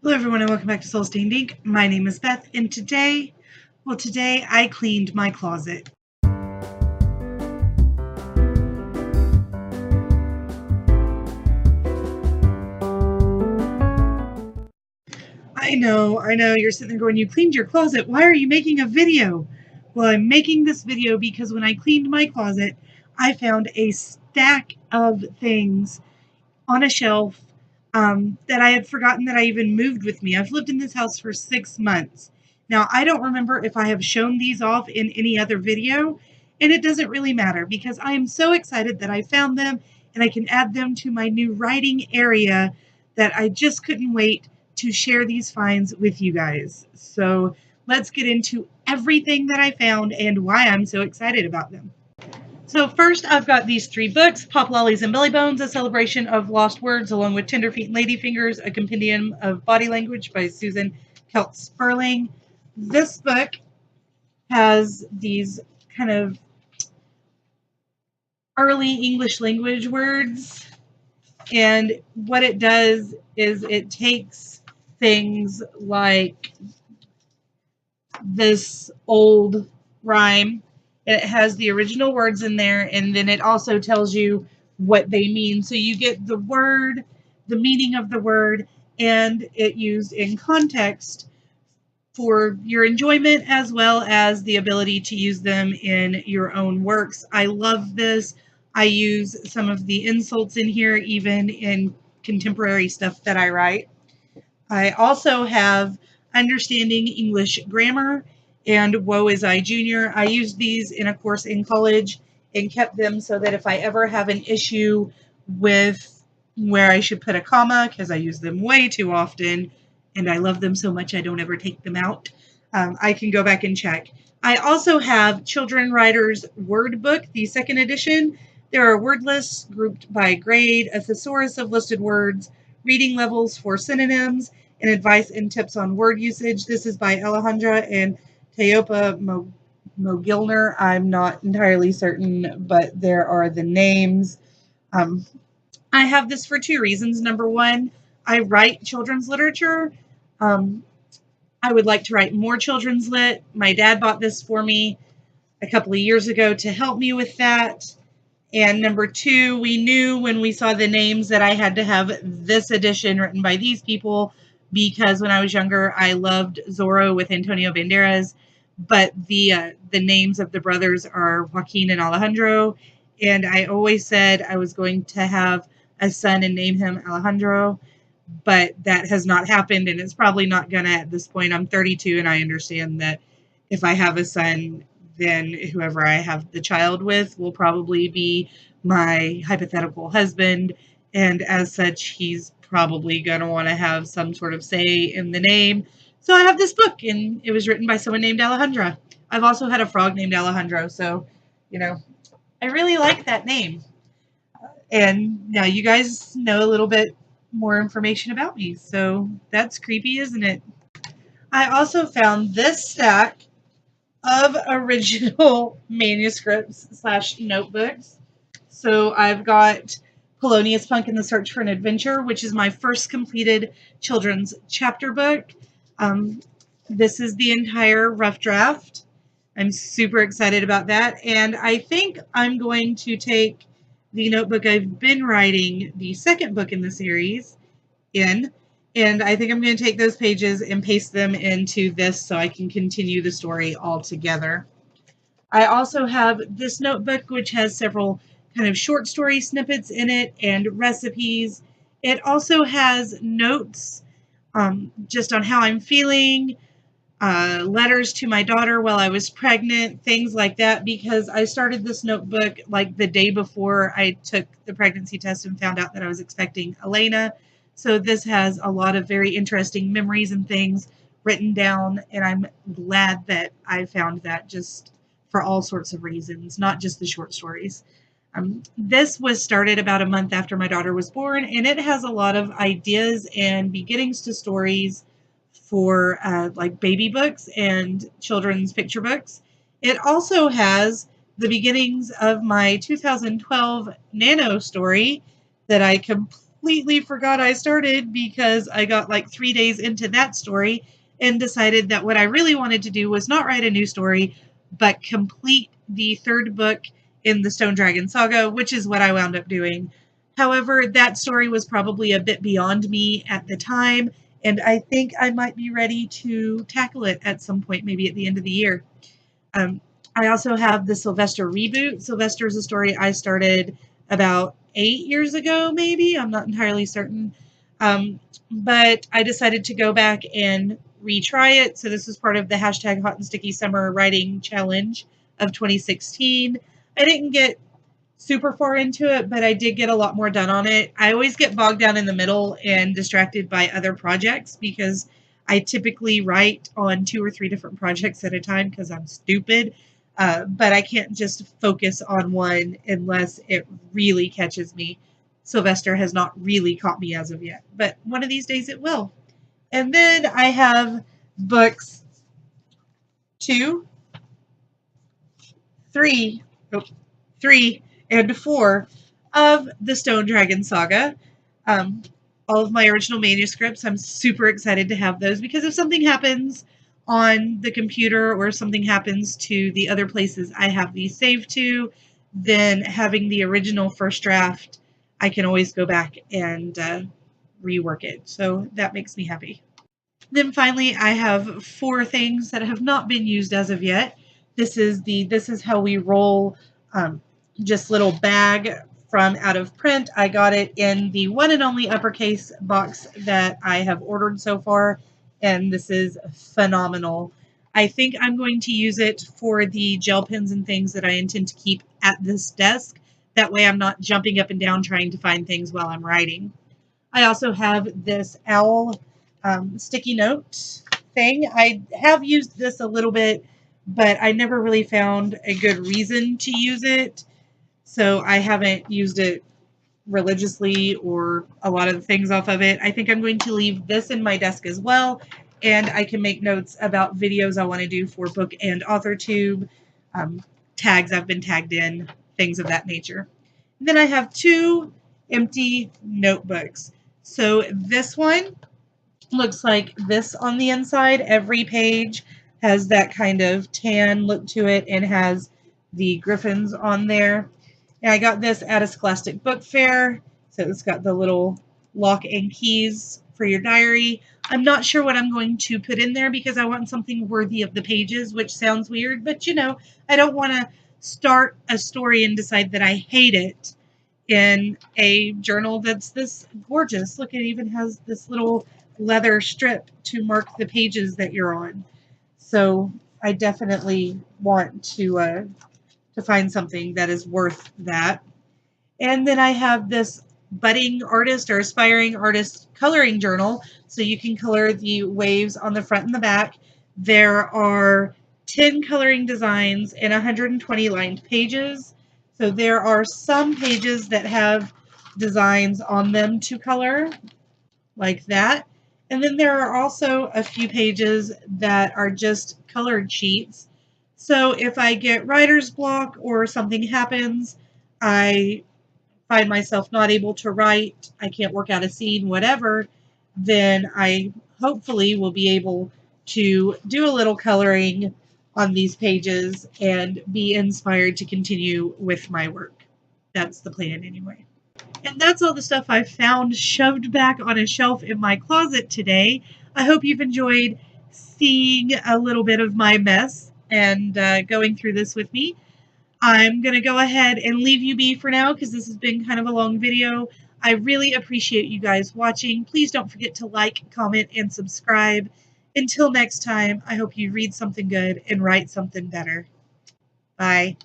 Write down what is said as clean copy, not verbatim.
Hello everyone and welcome back to Soul Stained Ink. My name is Beth and today I cleaned my closet. I know, you're sitting there going, you cleaned your closet, why are you making a video? Well, I'm making this video because when I cleaned my closet, I found a stack of things on a shelf that I had forgotten that I even moved with me. I've lived in this house for 6 months. Now, I don't remember if I have shown these off in any other video, and it doesn't really matter because I am so excited that I found them and I can add them to my new writing area that I just couldn't wait to share these finds with you guys. So let's get into everything that I found and why I'm so excited about them. So first, I've got these 3 books, Pop Lollies and Belly Bones, A Celebration of Lost Words, along with Tender Feet and Ladyfingers, A Compendium of Body Language by Susan Kelt Sperling. This book has these kind of early English language words, and what it does is it takes things like this old rhyme. It has the original words in there, and then it also tells you what they mean. So you get the word, the meaning of the word, and it used in context for your enjoyment as well as the ability to use them in your own works. I love this. I use some of the insults in here even in contemporary stuff that I write. I also have Understanding English Grammar and Woe Is I Junior. I used these in a course in college and kept them so that if I ever have an issue with where I should put a comma, because I use them way too often and I love them so much I don't ever take them out, I can go back and check. I also have Children Writers Word Book, the second edition. There are word lists grouped by grade, a thesaurus of listed words, reading levels for synonyms, and advice and tips on word usage. This is by Alejandra and Teopa Mogilner. I'm not entirely certain, but there are the names. I have this for 2 reasons. Number one, I write children's literature. I would like to write more children's lit. My dad bought this for me a couple of years ago to help me with that. And number 2, we knew when we saw the names that I had to have this edition written by these people because when I was younger, I loved Zorro with Antonio Banderas, but the names of the brothers are Joaquin and Alejandro, and I always said I was going to have a son and name him Alejandro, but that has not happened, and it's probably not gonna at this point. I'm 32, and I understand that if I have a son, then whoever I have the child with will probably be my hypothetical husband, and as such, he's probably going to want to have some sort of say in the name. So I have this book, and it was written by someone named Alejandra. I've also had a frog named Alejandro, so, I really like that name. And now you guys know a little bit more information about me, so that's creepy, isn't it? I also found this stack of original manuscripts / notebooks. So I've got Polonius Punk in the Search for an Adventure, which is my first completed children's chapter book. This is the entire rough draft. I'm super excited about that. And I think I'm going to take the notebook I've been writing, the second book in the series, in, and I think I'm going to take those pages and paste them into this so I can continue the story all together. I also have this notebook, which has several kind of short story snippets in it and recipes. It also has notes just on how I'm feeling, letters to my daughter while I was pregnant, things like that, because I started this notebook like the day before I took the pregnancy test and found out that I was expecting Elena. So this has a lot of very interesting memories and things written down, and I'm glad that I found that just for all sorts of reasons, not just the short stories. This was started about a month after my daughter was born, and it has a lot of ideas and beginnings to stories for like baby books and children's picture books. It also has the beginnings of my 2012 Nano story that I completely completely forgot I started because I got like 3 days into that story and decided that what I really wanted to do was not write a new story, but complete the third book in the Stone Dragon Saga, which is what I wound up doing. However, that story was probably a bit beyond me at the time, and I think I might be ready to tackle it at some point, maybe at the end of the year. Um, I also have the Sylvester reboot. Sylvester is a story I started about 8 years ago, maybe. I'm not entirely certain. But I decided to go back and retry it. So this is part of the hashtag Hot and Sticky Summer Writing Challenge of 2016. I didn't get super far into it, but I did get a lot more done on it. I always get bogged down in the middle and distracted by other projects because I typically write on 2 or 3 different projects at a time because I'm stupid. But I can't just focus on one unless it really catches me. Sylvester has not really caught me as of yet, but one of these days it will. And then I have books 2, 3, 3 and 4 of the Stone Dragon Saga. Um, all of my original manuscripts. I'm super excited to have those because if something happens on the computer or something happens to the other places I have these saved to, then having the original first draft, I can always go back and rework it. So that makes me happy. Then finally, I have 4 things that have not been used as of yet. This is how we roll just little bag from out of print. I got it in the one and only uppercase box that I have ordered so far, and this is phenomenal. I think I'm going to use it for the gel pens and things that I intend to keep at this desk. That way I'm not jumping up and down trying to find things while I'm writing. I also have this owl sticky note thing. I have used this a little bit, but I never really found a good reason to use it. So I haven't used it religiously or a lot of the things off of it. I think I'm going to leave this in my desk as well. And I can make notes about videos I want to do for Book and AuthorTube, tags I've been tagged in, things of that nature. And then I have 2 empty notebooks. So this one looks like this on the inside. Every page has that kind of tan look to it and has the griffins on there. And I got this at a Scholastic Book Fair. So it's got the little lock and keys for your diary. I'm not sure what I'm going to put in there because I want something worthy of the pages, which sounds weird, but you know, I don't want to start a story and decide that I hate it in a journal that's this gorgeous. Look, it even has this little leather strip to mark the pages that you're on. So I definitely want to find something that is worth that. And then I have this budding artist or aspiring artist coloring journal. So you can color the waves on the front and the back. There are 10 coloring designs and 120 lined pages. So there are some pages that have designs on them to color, like that. And then there are also a few pages that are just colored sheets. So if I get writer's block or something happens, I find myself not able to write, I can't work out a scene, whatever, then I hopefully will be able to do a little coloring on these pages and be inspired to continue with my work. That's the plan anyway. And that's all the stuff I found shoved back on a shelf in my closet today. I hope you've enjoyed seeing a little bit of my mess and going through this with me. I'm going to go ahead and leave you be for now because this has been kind of a long video. I really appreciate you guys watching. Please don't forget to like, comment, and subscribe. Until next time, I hope you read something good and write something better. Bye.